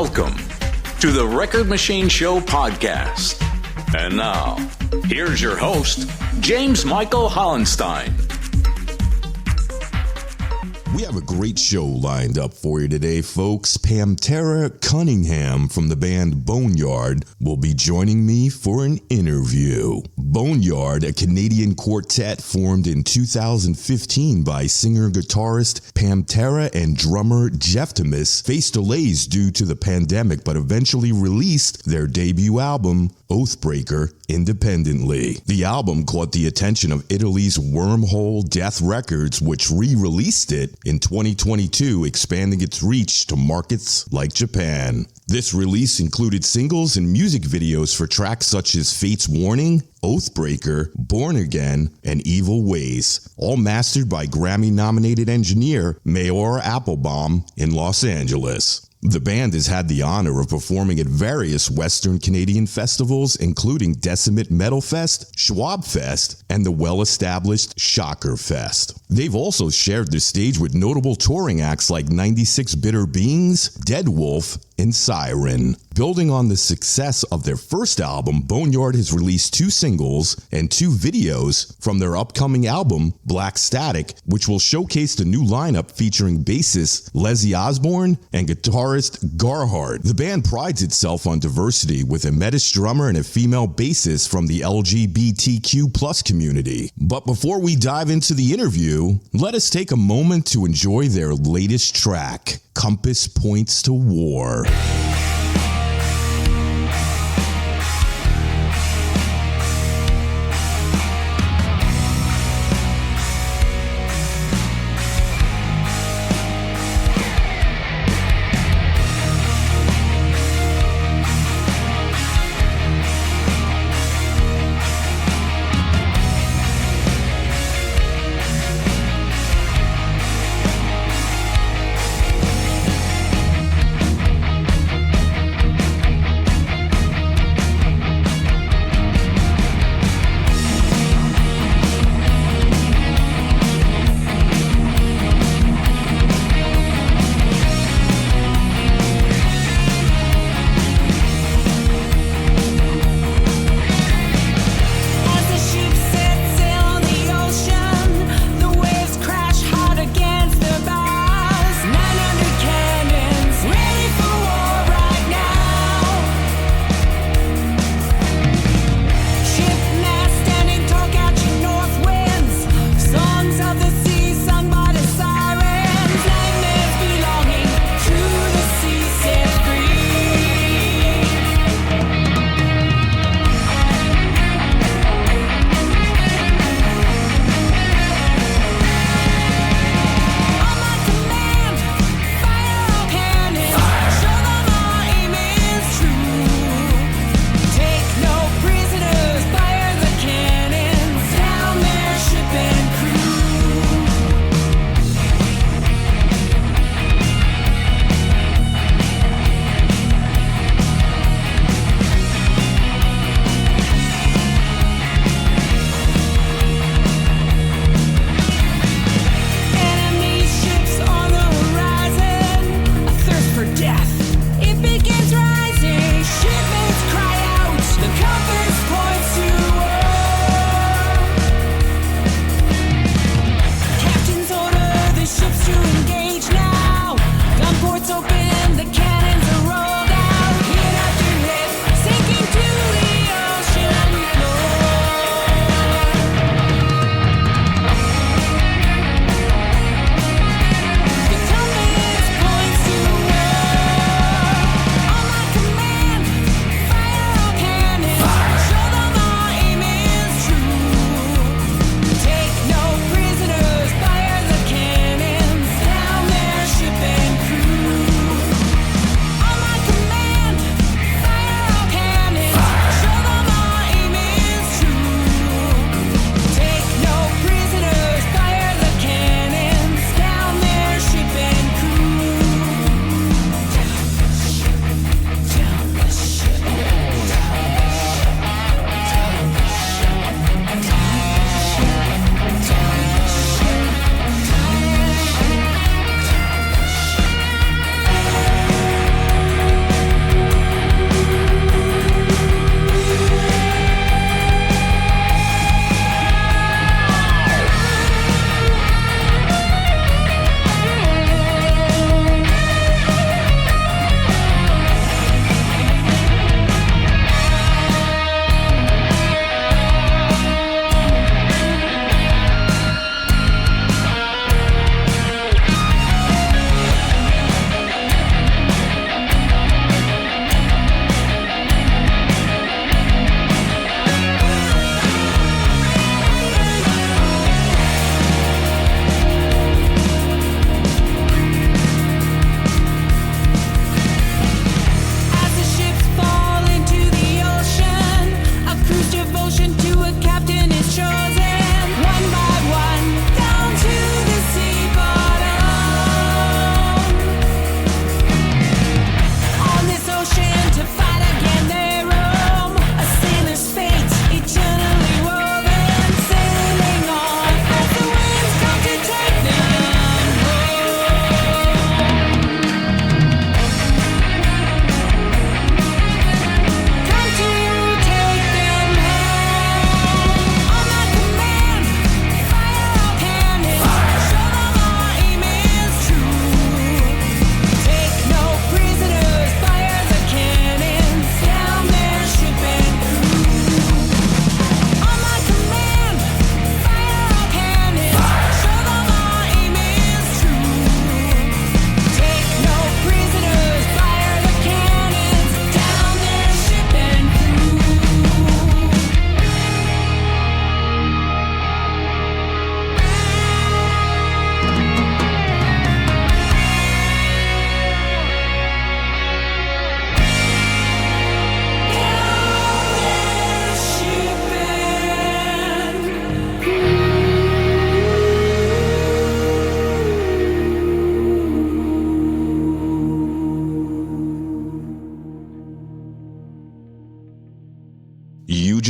Welcome to the Record Machine Show podcast. And now, here's your host, James Michael Hollenstein. We have a great show lined up for you today, folks. Pamtera Cunningham from the band BoneYard will be joining me for an interview. BoneYard, a Canadian quartet formed in 2015 by singer-guitarist Pamtera and drummer Jefftimus, faced delays due to the pandemic but eventually released their debut album, Oathbreaker, independently. The album caught the attention of Italy's Wormhole Death Records, which re-released it in 2022, expanding its reach to markets like Japan. This release included singles and music videos for tracks such as Fate's Warning, Oathbreaker, Born Again, and Evil Ways, all mastered by Grammy-nominated engineer Mayor Applebaum in Los Angeles. The band has had the honor of performing at various Western Canadian festivals, including Decimate Metalfest, Schwabfest, and the well-established Shockerfest. They've also shared the stage with notable touring acts like 96 Bitter Beings, Deadwolff, and Syryn. Building on the success of their first album, BoneYard has released 2 singles and 2 videos from their upcoming album, Black Static, which will showcase the new lineup featuring bassist Lezzy Osbourne and guitarist Garhardt. The band prides itself on diversity, with a Métis drummer and a female bassist from the LGBTQ+ community. But before we dive into the interview, let us take a moment to enjoy their latest track, Compass Points to War.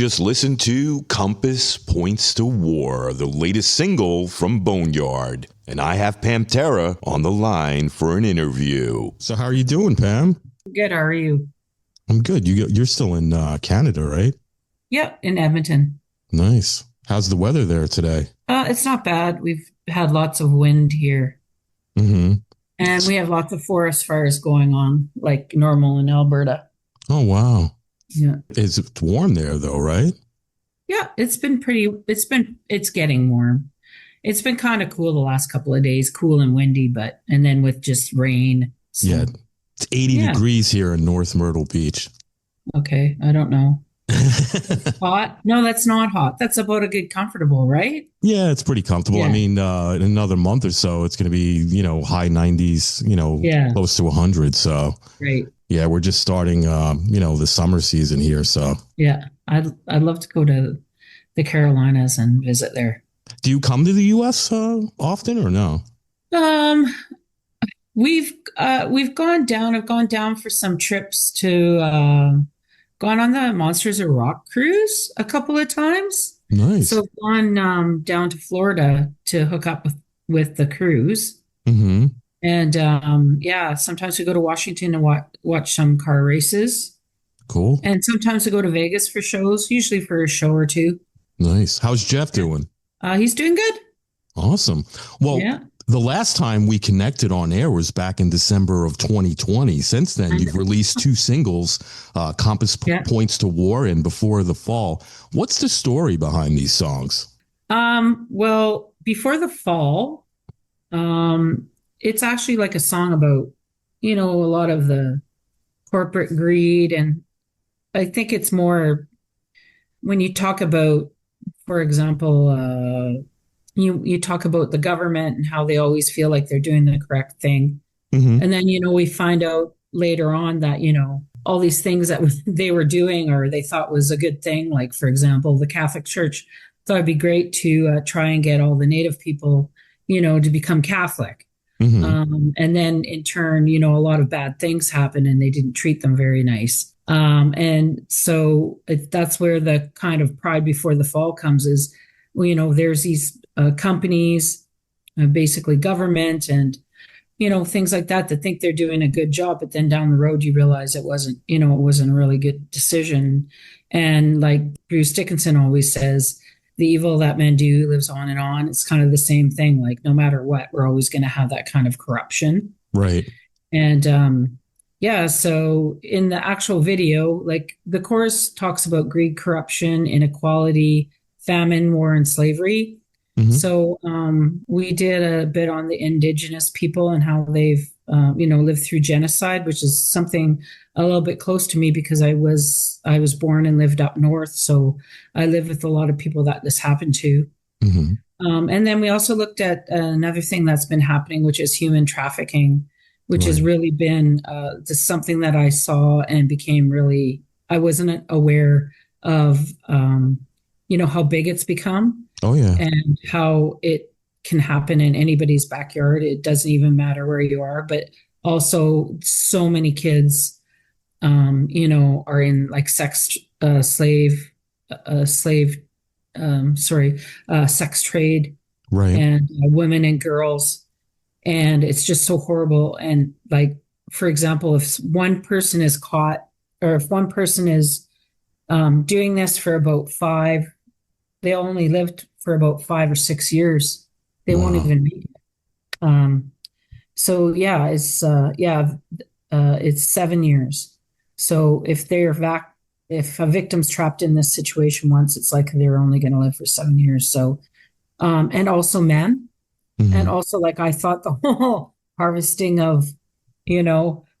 just listened to Compass Points to War, the latest single from BoneYard. And I have Pamtera on the line for an interview. So how are you doing, Pam? Good. How are you? I'm good. You're still in Canada, right? Yep, in Edmonton. Nice. How's the weather there today? It's not bad. We've had lots of wind here. Mm-hmm. And we have lots of forest fires going on, like normal in Alberta. Oh, wow. Yeah. It's warm there, though, right? Yeah, it's getting warm. It's been kind of cool the last couple of days, cool and windy, and then with just rain. So, yeah. It's 80 degrees here in North Myrtle Beach. Okay. I don't know. Hot? No, that's not hot. That's about a good comfortable, right? Yeah, it's pretty comfortable. Yeah. I mean, in another month or so, it's going to be, high 90s, close to 100. So, right. Yeah, we're just starting, the summer season here. So, yeah, I'd love to go to the Carolinas and visit there. Do you come to the U.S. Often or no? We've gone down. I've gone down for some trips to. Gone on the Monsters of Rock cruise a couple of times. Nice. So I've gone down to Florida to hook up with the cruise. Mm-hmm. And sometimes we go to Washington and watch some car races. Cool. And sometimes we go to Vegas for shows, usually for a show or two. Nice. How's Jeff doing? He's doing good. Awesome. Well, the last time we connected on air was back in December of 2020. Since then, you've released 2 singles, Compass Points to War and Before the Fall. What's the story behind these songs? Well, Before the Fall, it's actually like a song about, a lot of the corporate greed. And I think it's more when you talk about, for example, you talk about the government and how they always feel like they're doing the correct thing. Mm-hmm. And then, we find out later on that, all these things that they were doing or they thought was a good thing. Like, for example, the Catholic Church thought it'd be great to try and get all the Native people, to become Catholic. Mm-hmm. And then in turn, a lot of bad things happened and they didn't treat them very nice. And so that's where the kind of pride before the fall comes is, there's these companies, basically government and, things like that think they're doing a good job. But then down the road, you realize it wasn't a really good decision. And like Bruce Dickinson always says, the evil that men do lives on and on. It's kind of the same thing. Like no matter what, we're always going to have that kind of corruption. Right. And so in the actual video, like the chorus talks about greed, corruption, inequality, famine, war, and slavery. Mm-hmm. So we did a bit on the Indigenous people and how they've, lived through genocide, which is something a little bit close to me because I was born and lived up north. So I live with a lot of people that this happened to. Mm-hmm. And then we also looked at another thing that's been happening, which is human trafficking, which has really been just something that I saw and became really, I wasn't aware of, how big it's become. Oh, yeah. And how it can happen in anybody's backyard. It doesn't even matter where you are, but also so many kids, are in like sex trade. Right. And women and girls. And it's just so horrible. And like, for example, if one person is caught or if one person is doing this for about they only lived for about 5 or 6 years. They won't even make it. So yeah, it's 7 years. So if if a victim's trapped in this situation once, it's like they're only going to live for 7 years. So, and also men, mm-hmm. and also like I thought the whole harvesting of,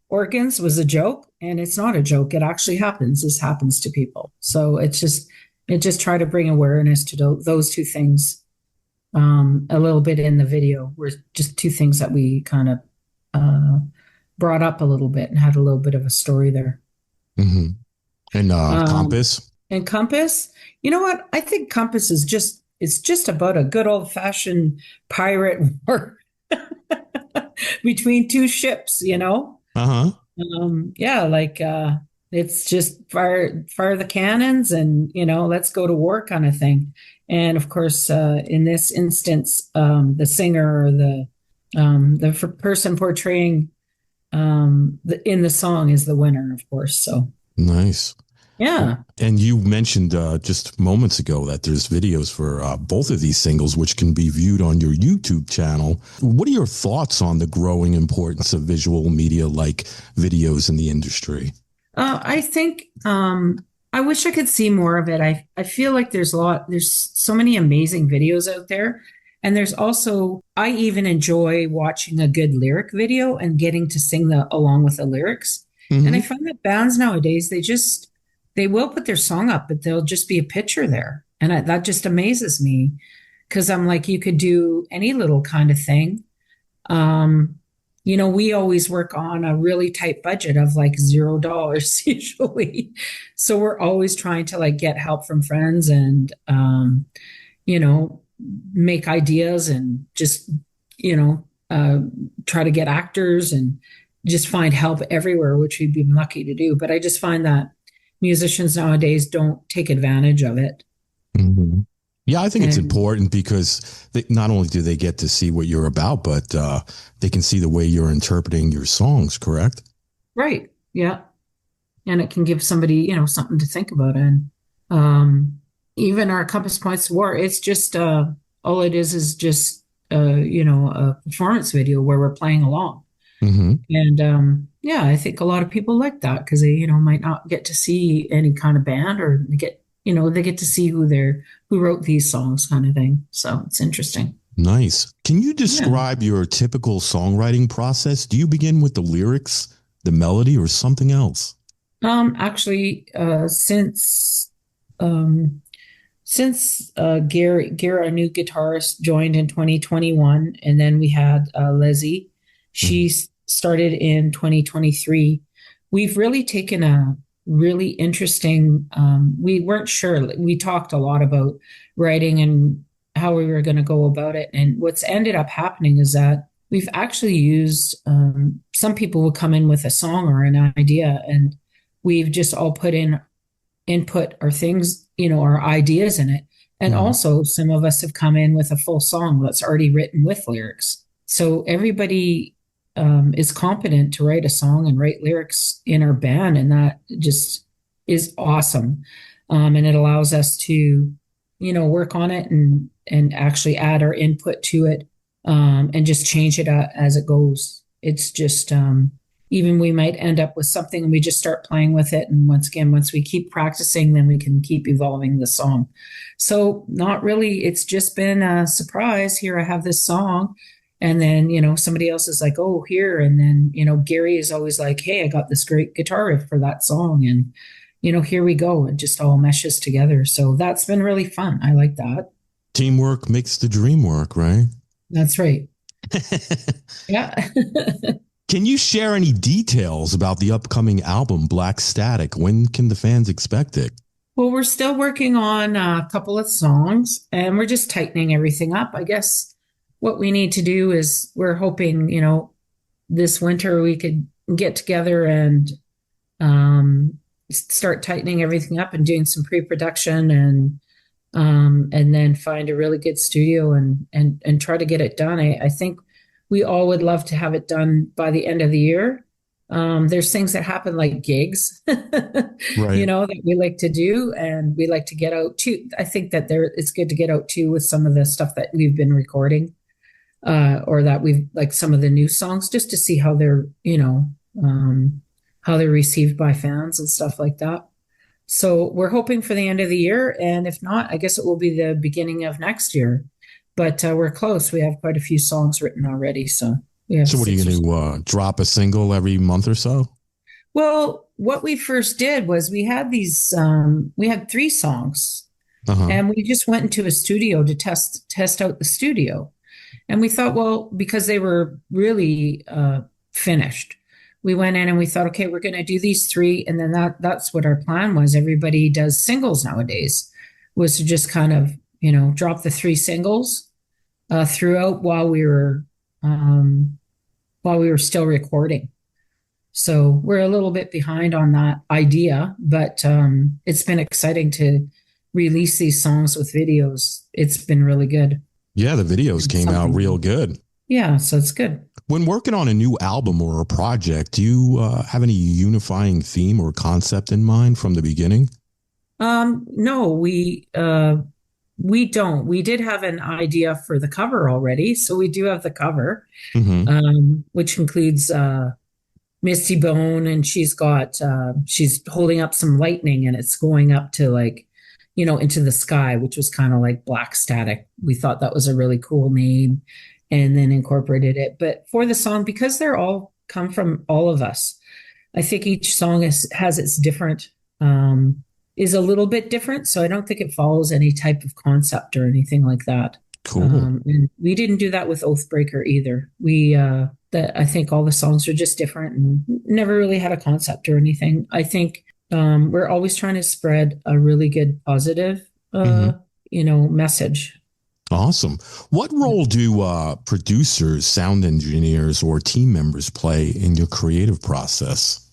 organs was a joke, and it's not a joke. It actually happens. This happens to people. So it just try to bring awareness to those 2 things. A little bit in the video were just 2 things that we kind of brought up a little bit and had a little bit of a story there. Mm-hmm. And Compass? And Compass, you know what? I think Compass is just about a good old fashioned pirate war between 2 ships, Uh-huh. Yeah, like It's just fire the cannons and, let's go to war kind of thing. And of course, in this instance, the singer or the person portraying in the song is the winner, of course. So Nice. yeah. And you mentioned just moments ago that there's videos for both of these singles, which can be viewed on your YouTube channel. What are your thoughts on the growing importance of visual media like videos in the industry? I think I wish I could see more of it. I feel like there's so many amazing videos out there. And there's also, I even enjoy watching a good lyric video and getting to sing along with the lyrics. Mm-hmm. And I find that bands nowadays, they will put their song up, but there'll just be a picture there. And that just amazes me because I'm like, you could do any little kind of thing. We always work on a really tight budget of like $0 usually. So we're always trying to like get help from friends and, make ideas and just, try to get actors and just find help everywhere, which we've been lucky to do. But I just find that musicians nowadays don't take advantage of it. Mm-hmm. Yeah, I think it's important because not only do they get to see what you're about, but they can see the way you're interpreting your songs, correct? Right. Yeah. And it can give somebody, something to think about. And even our Compass Points of War, it's just all it is just a performance video where we're playing along. Mm-hmm. And I think a lot of people like that because they might not get to see any kind of band or they get to see who wrote these songs kind of thing. So it's interesting. Nice. Can you describe your typical songwriting process? Do you begin with the lyrics, the melody, or something else? Actually, since Gary, our new guitarist, joined in 2021, and then we had Lezzy. She started in 2023. We've really taken a really interesting, we weren't sure. We talked a lot about writing and how we were going to go about it. And what's ended up happening is that we've actually used, some people will come in with a song or an idea, and we've just all put in input or things, our ideas in it. And also some of us have come in with a full song that's already written with lyrics. So everybody is competent to write a song and write lyrics in our band. And that just is awesome. And it allows us to, work on it and actually add our input to it and just change it as it goes. It's just, even we might end up with something and we just start playing with it. And once we keep practicing, then we can keep evolving the song. So not really, it's just been a surprise. Here I have this song. And then, somebody else is like, oh, here. And then, Gary is always like, hey, I got this great guitar riff for that song. And, here we go. It just all meshes together. So that's been really fun. I like that. Teamwork makes the dream work, right? That's right. Yeah. Can you share any details about the upcoming album, Black Static? When can the fans expect it? Well, we're still working on a couple of songs and we're just tightening everything up. I guess what we need to do is we're hoping, this winter we could get together and start tightening everything up and doing some pre-production and then find a really good studio and try to get it done. I think we all would love to have it done by the end of the year. There's things that happen like gigs, right. That we like to do and we like to get out too. I think that it's good to get out too with some of the stuff that we've been recording or that we've like some of the new songs just to see how they're, how they're received by fans and stuff like that. So we're hoping for the end of the year. And if not, I guess it will be the beginning of next year. But we're close. We have quite a few songs written already. So what are you going to drop a single every month or so? Well, what we first did was we had we had 3 songs and we just went into a studio to test out the studio. And we thought, well, because they were really finished, we went in and we thought, okay, we're going to do these 3. And then that's what our plan was. Everybody does singles nowadays, was to just kind of, drop the 3 singles throughout while we were still recording. So we're a little bit behind on that idea, but it's been exciting to release these songs with videos. It's been really good. Yeah, the videos And came out real something. good. Yeah, so it's good. When working on a new album or a project, do you have any unifying theme or concept in mind from the beginning? No, we don't. We did have an idea for the cover already, so we do have the cover, Mm-hmm. which includes Misty Bone, and she's holding up some lightning, and it's going up to like, into the sky, which was kind of like black static. We thought that was a really cool name, and then incorporated it. But for the song, because they're all come from all of us, I think each song has its different, is a little bit different. So I don't think it follows any type of concept or anything like that. Cool. And we didn't do that with Oathbreaker either. I think all the songs are just different and never really had a concept or anything. I think we're always trying to spread a really good positive, Mm-hmm. message. Awesome. What role do producers, sound engineers, or team members play in your creative process?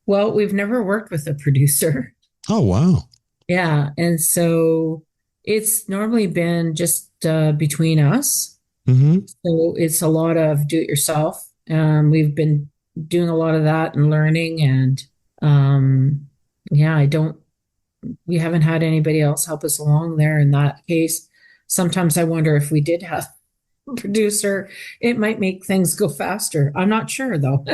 Well, we've never worked with a producer. Oh, wow. Yeah. And so it's normally been just between us. Mm-hmm. So it's a lot of do it yourself. We've been doing a lot of that and learning. And yeah, we haven't had anybody else help us along there in that case. Sometimes I wonder if we did have a producer, it might make things go faster. I'm not sure though.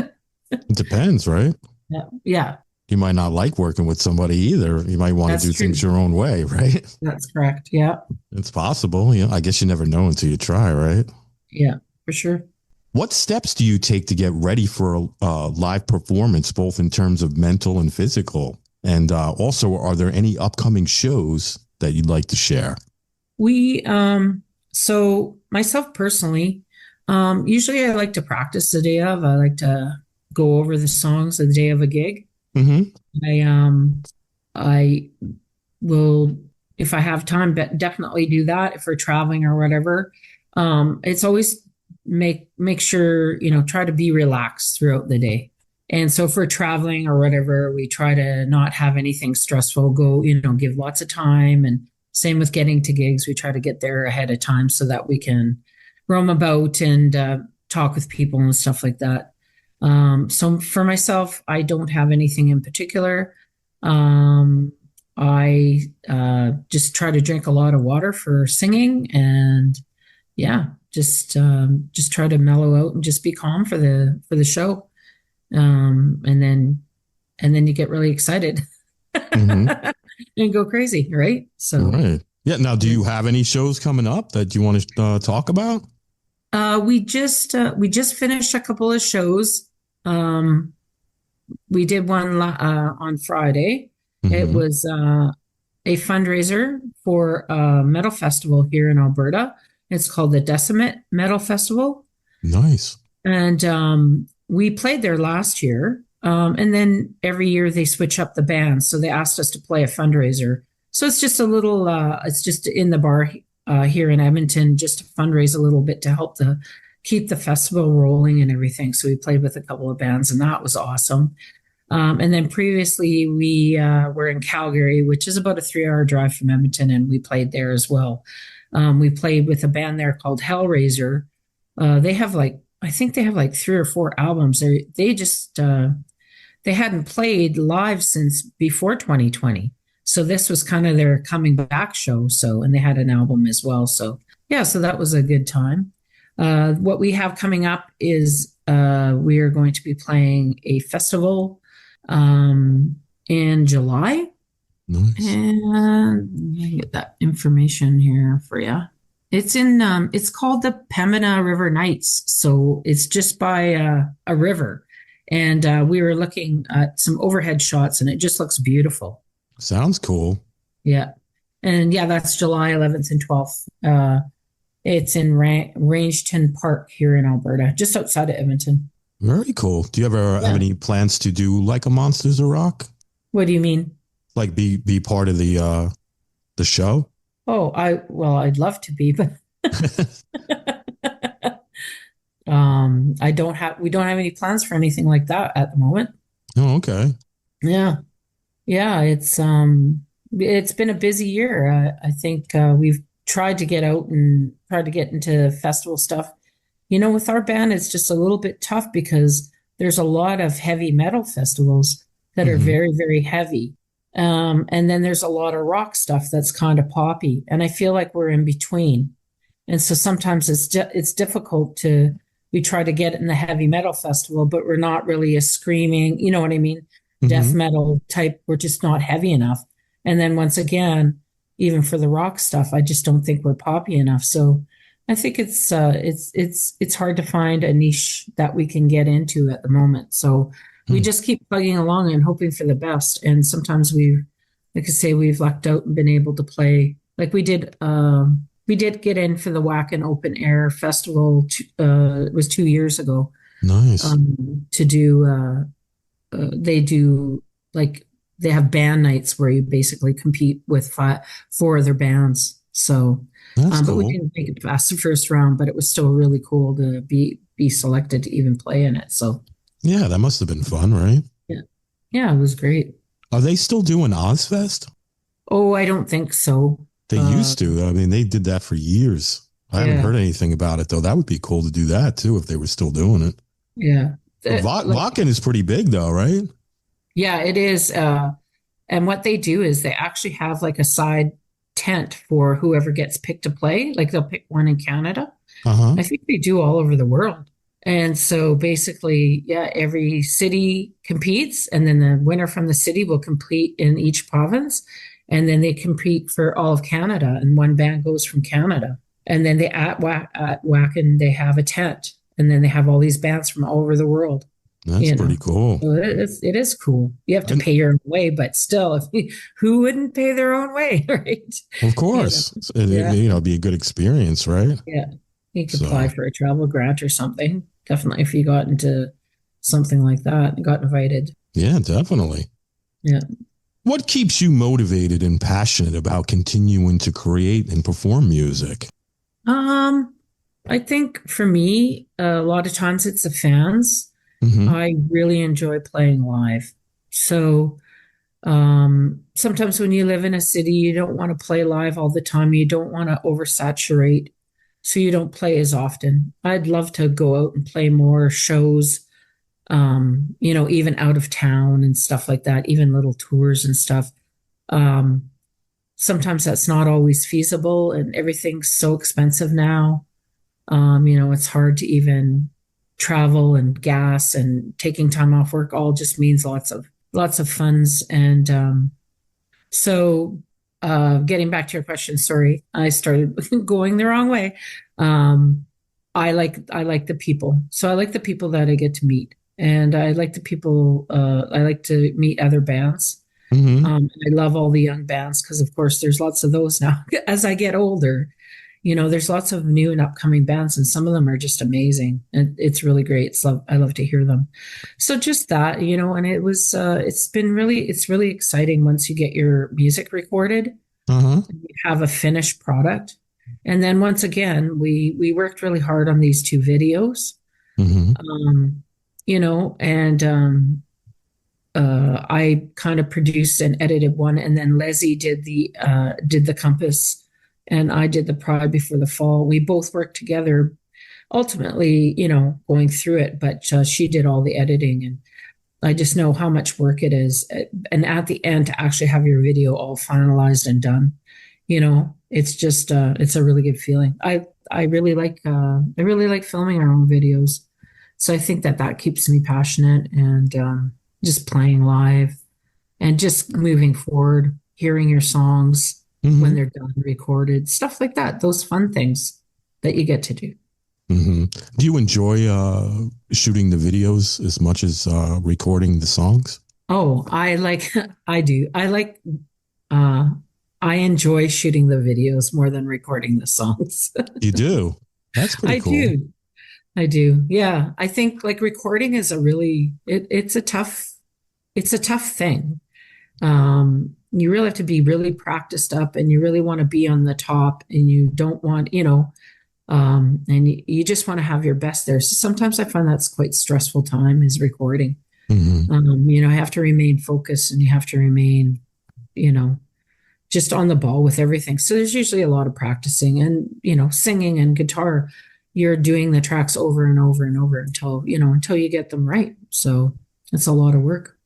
It depends, right? Yeah. Yeah, You might not like working with somebody either. You might want to that's do true. things your own way, right? That's correct. Yeah. It's possible. I guess you never know until you try, right? Yeah, for sure. What steps do you take to get ready for a live performance, both in terms of mental and physical? And also, are there any upcoming shows that you'd like to share? So myself personally, usually I like to practice the day of. I like to go over the songs the day of a gig. Mm-hmm. I will, if I have time, definitely do that if we're traveling or whatever. It's always make sure, try to be relaxed throughout the day. And so if we're traveling or whatever, we try to not have anything stressful, give lots of time. And same with getting to gigs, we try to get there ahead of time so that we can roam about and talk with people and stuff like that. So for myself, I don't have anything in particular. I just try to drink a lot of water for singing, and yeah, just try to mellow out and just be calm for the show. And then you get really excited Mm-hmm. and go crazy, right? So Right. Yeah. Now, do you have any shows coming up that you want to talk about? we just finished a couple of shows. We did one on Friday. It Mm-hmm. was a fundraiser for a metal festival here in Alberta. It's called the Decimate Metal Festival. Nice. And we played there last year. And then every year they switch up the band. So they asked us to play a fundraiser. So it's just it's just in the bar here in Edmonton, just to fundraise a little bit to help keep the festival rolling and everything. So we played with a couple of bands, and that was awesome. And then previously we were in Calgary, which is about a 3-hour drive from Edmonton, and we played there as well. We played with a band there called Hellraiser. I think they have like 3 or 4 albums. They hadn't played live since before 2020. So this was kind of their coming back show. And they had an album as well. So yeah, so that was a good time. What we have coming up is we are going to be playing a festival in July. Nice. And let me get that information here for you. It's called the Pamtera River Nights. So it's just by a river. And we were looking at some overhead shots, and it just looks beautiful. Sounds cool. Yeah. And yeah, that's July 11th and 12th. It's in Rangeton Park here in Alberta, just outside of Edmonton. Very cool. Do you ever have any plans to do like a Monsters of Rock? What do you mean? Like be part of the show? Oh, I'd love to be, but we don't have any plans for anything like that at the moment. Oh, okay. Yeah. Yeah, it's been a busy year. I think we've tried to get out and tried to get into festival stuff. With our band, it's just a little bit tough because there's a lot of heavy metal festivals that are Hmm. very, very heavy. And then there's a lot of rock stuff that's kind of poppy. And I feel like we're in between. And so sometimes it's difficult we try to get in the heavy metal festival, but we're not really a screaming, you know what I mean? Death Hmm. metal type. We're just not heavy enough. And then once again, even for the rock stuff, I just don't think we're poppy enough. So I think it's hard to find a niche that we can get into at the moment. So we just keep plugging along and hoping for the best. And sometimes like I say, we've lucked out and been able to play. Like we did. We did get in for the Wacken Open Air Festival. It was 2 years ago. Nice. To do. They do like they have band nights where you basically compete with four other bands. So, That's but we cool. didn't make it past the first round. But it was still really cool to be selected to even play in it. So, Yeah, that must have been fun, right? yeah, yeah, it was great. Are they still doing Ozfest? Oh, I don't think so. They Uh, used to. I mean, they did that for years. I haven't yeah, heard anything about it though. That would be cool to do that too if they were still doing it. yeah. But Like, Wacken is pretty big though, right? yeah, it is. And what they do is they actually have like a side tent for whoever gets picked to play. Like they'll pick one in Canada. Uh huh. I think they do all over the world. And so basically, yeah, every city competes, and then the winner from the city will compete in each province. And then they compete for all of Canada, and one band goes from Canada. And then at Wacken, they have a tent, and then they have all these bands from all over the world That's you pretty know. cool. So it is cool. You have to And pay your own way, but still, who wouldn't pay their own way, right? of You know, course, yeah, it'd be a good experience, right? yeah. You could apply So, for a travel grant or something. Definitely, if you got into something like that and got invited. yeah, definitely. Yeah. What keeps you motivated and passionate about continuing to create and perform music? Um, I think for me, a lot of times it's the fans. Hmm. I really enjoy playing live. So sometimes when you live in a city, you don't want to play live all the time. You don't want to oversaturate, so you don't play as often. I'd love to go out and play more shows, even out of town and stuff like that, even little tours and stuff. Um, Sometimes that's not always feasible, and everything's so expensive now. It's hard to even travel, and gas and taking time off work all just means lots of funds. And so getting back to your question, sorry, I started going the wrong way. Um, I like the people. So I like the people that I get to meet. And I like the people I like to meet other bands. Hmm. I love all the young bands because, of course, there's lots of those now. As I get older, there's lots of new and upcoming bands, and some of them are just amazing, and it's really great. So I love to hear them. So just that, and it's really exciting once you get your music recorded Uh-huh. and you have a finished product. And then once again, we worked really hard on these two videos, Hmm. um, and I kind of produced and edited one, and then Lezzy did the Compass, and I did the Pride Before the Fall. We both worked together, ultimately, going through it, but she did all the editing, and I just know how much work it is. And at the end, to actually have your video all finalized and done, it's just it's a really good feeling. I really like filming our own videos, so I think that keeps me passionate and just playing live and just moving forward, hearing your songs when Hmm. they're done, recorded, stuff like that. Those fun things that you get to do. Hmm. Do you enjoy shooting the videos as much as recording the songs? Oh, I do. Uh, I enjoy shooting the videos more than recording the songs. You do. That's pretty I cool. do. I do. Yeah. I think like recording is it's a tough thing. You really have to be really practiced up, and you really want to be on the top, and you don't want, And you just want to have your best there. So sometimes I find that's quite stressful time is recording. You have to remain focused and you have to remain, just on the ball with everything. So there's usually a lot of practicing and, singing and guitar. You're doing the tracks over and over and over until you get them right. So it's a lot of work.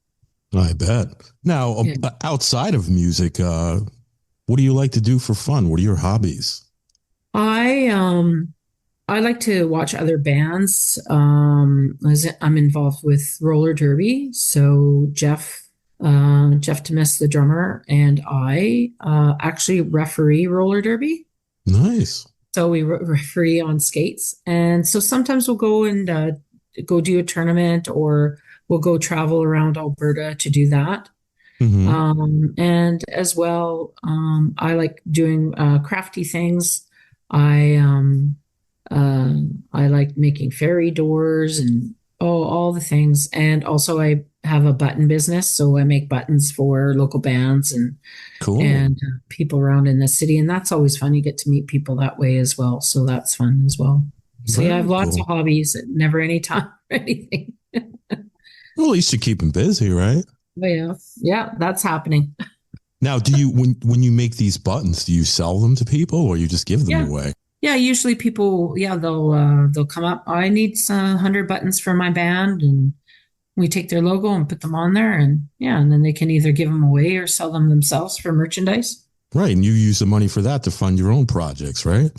I bet. Now, outside of music, what do you like to do for fun? What are your hobbies? I like to watch other bands. I'm involved with roller derby. So Jefftimus, the drummer, and I actually referee roller derby. Nice. So we referee on skates. And so sometimes we'll go and go do a tournament, or we'll go travel around Alberta to do that. And as well, I like doing crafty things. I like making fairy doors and all the things. And also I have a button business, so I make buttons for local bands and people around in the city, and that's always fun. You get to meet people that way as well, so that's fun as well. So I have lots of hobbies, never any time or anything. Well, at least you keep them busy, right? Yeah, that's happening. Now, do you when you make these buttons, do you sell them to people or you just give them away? Yeah, usually people, they'll come up. I need 100 buttons for my band, and we take their logo and put them on there, and then they can either give them away or sell them themselves for merchandise. Right, and you use the money for that to fund your own projects, right?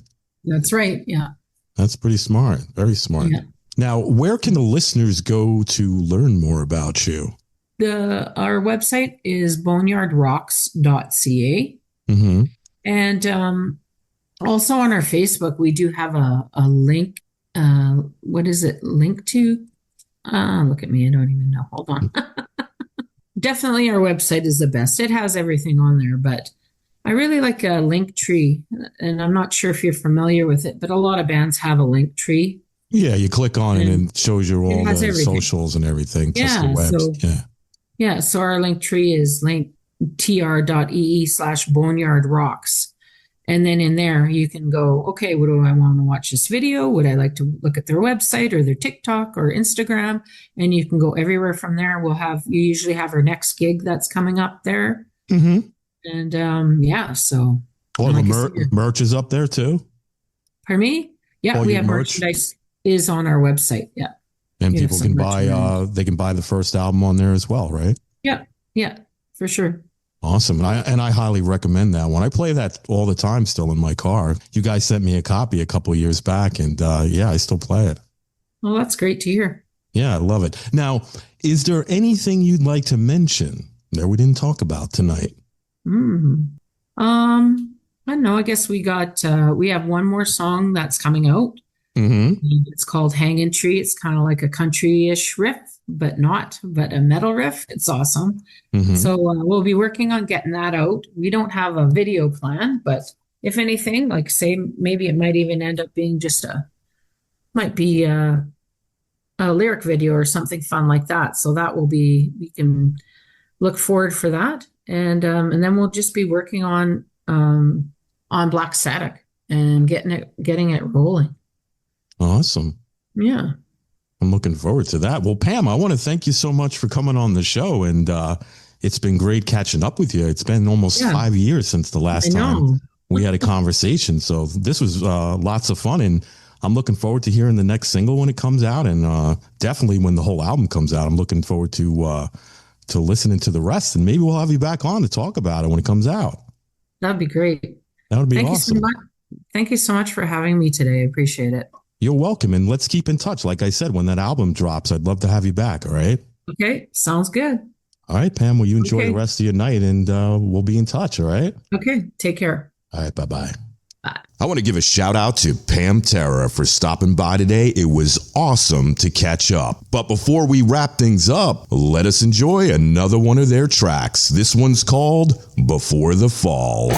That's right. Yeah, that's pretty smart. Very smart. Yeah. Now, where can the listeners go to learn more about you? Our website is boneyardrocks.ca. And also on our Facebook, we do have a link. What is it? Link to? Look at me. I don't even know. Hold on. Definitely our website is the best. It has everything on there, but I really like a link tree. And I'm not sure if you're familiar with it, but a lot of bands have a link tree. Yeah, you click on it and it shows you all the socials and everything. So our link tree is linktr.ee/BoneYardRocks. And then in there, you can go, okay, what do I want to watch this video? Would I like to look at their website or their TikTok or Instagram? And you can go everywhere from there. You usually have our next gig that's coming up there. And so. Well, the merch is up there too? Pardon me? Yeah, we have merchandise is on our website. Yeah. And people can buy, they can buy the first album on there as well, right? Yeah, for sure. Awesome. And I highly recommend that one. I play that all the time still in my car. You guys sent me a copy a couple of years back, and I still play it. Well, that's great to hear. Yeah, I love it. Now, is there anything you'd like to mention that we didn't talk about tonight? I don't know. I guess we have one more song that's coming out. It's called Hangin' Tree. It's kind of like a country-ish riff, but a metal riff. It's awesome. So we'll be working on getting that out. We don't have a video plan, but if anything, like say, maybe it might even end up being just a lyric video or something fun like that. So that will be, we can look forward for that. And then we'll just be working on Black Static and getting it rolling. Awesome. Yeah. I'm looking forward to that. Well, Pam, I want to thank you so much for coming on the show. And it's been great catching up with you. It's been almost 5 years since the last time we had a conversation. So this was lots of fun. And I'm looking forward to hearing the next single when it comes out. And definitely when the whole album comes out, I'm looking forward to listening to the rest. And maybe we'll have you back on to talk about it when it comes out. That'd be great. That would be awesome. Thank you so much for having me today. I appreciate it. You're welcome. And let's keep in touch. Like I said, when that album drops, I'd love to have you back. All right. Okay. Sounds good. All right, Pam. Well, you enjoy the rest of your night and we'll be in touch. All right. Okay. Take care. All right. Bye-bye. Bye. I want to give a shout out to Pamtera for stopping by today. It was awesome to catch up. But before we wrap things up, let us enjoy another one of their tracks. This one's called Before the Fall.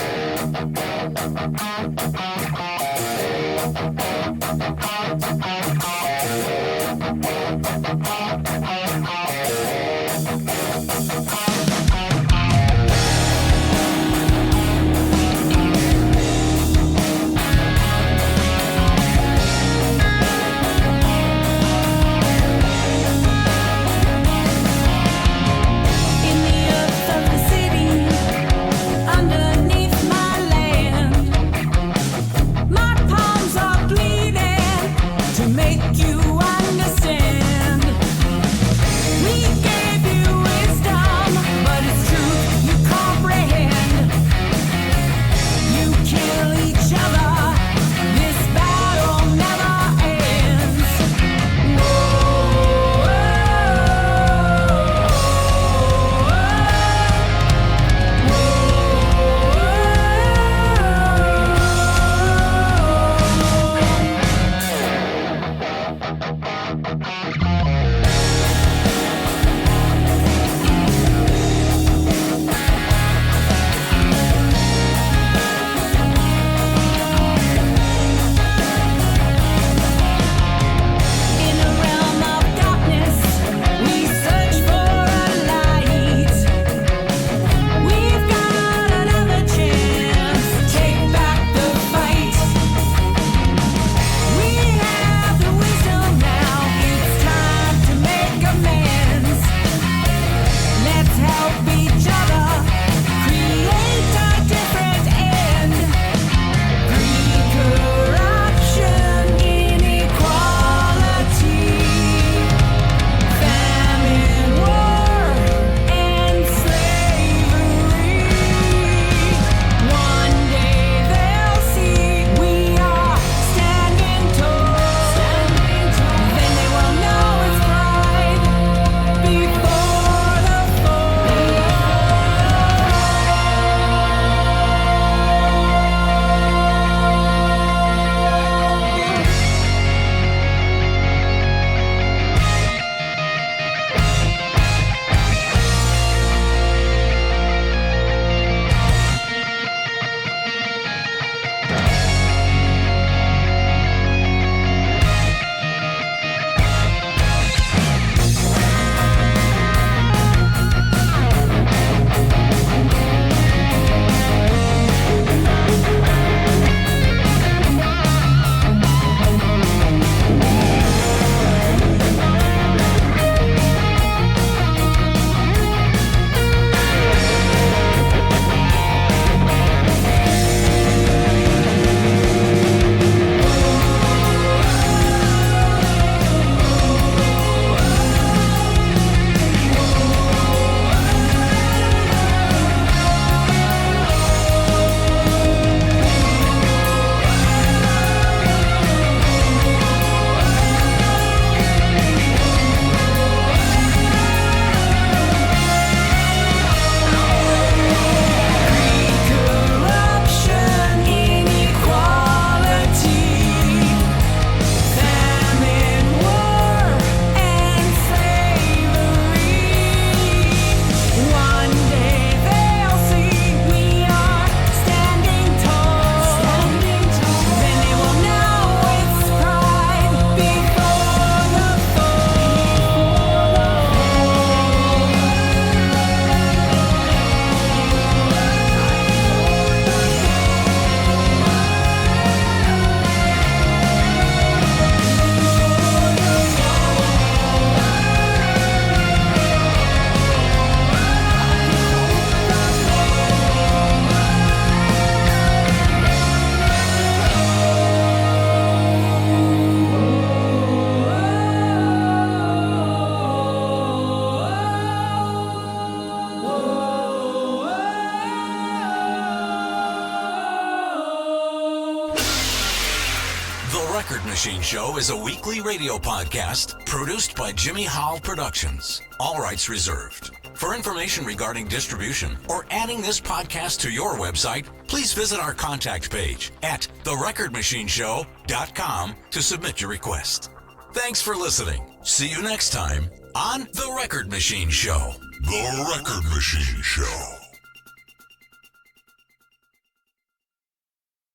Record Machine Show is a weekly radio podcast produced by Jimmy Howell Productions. All rights reserved. For information regarding distribution or adding this podcast to your website, please visit our contact page at therecordmachineshow.com to submit your request. Thanks for listening. See you next time on The Record Machine Show. The Record Machine Show.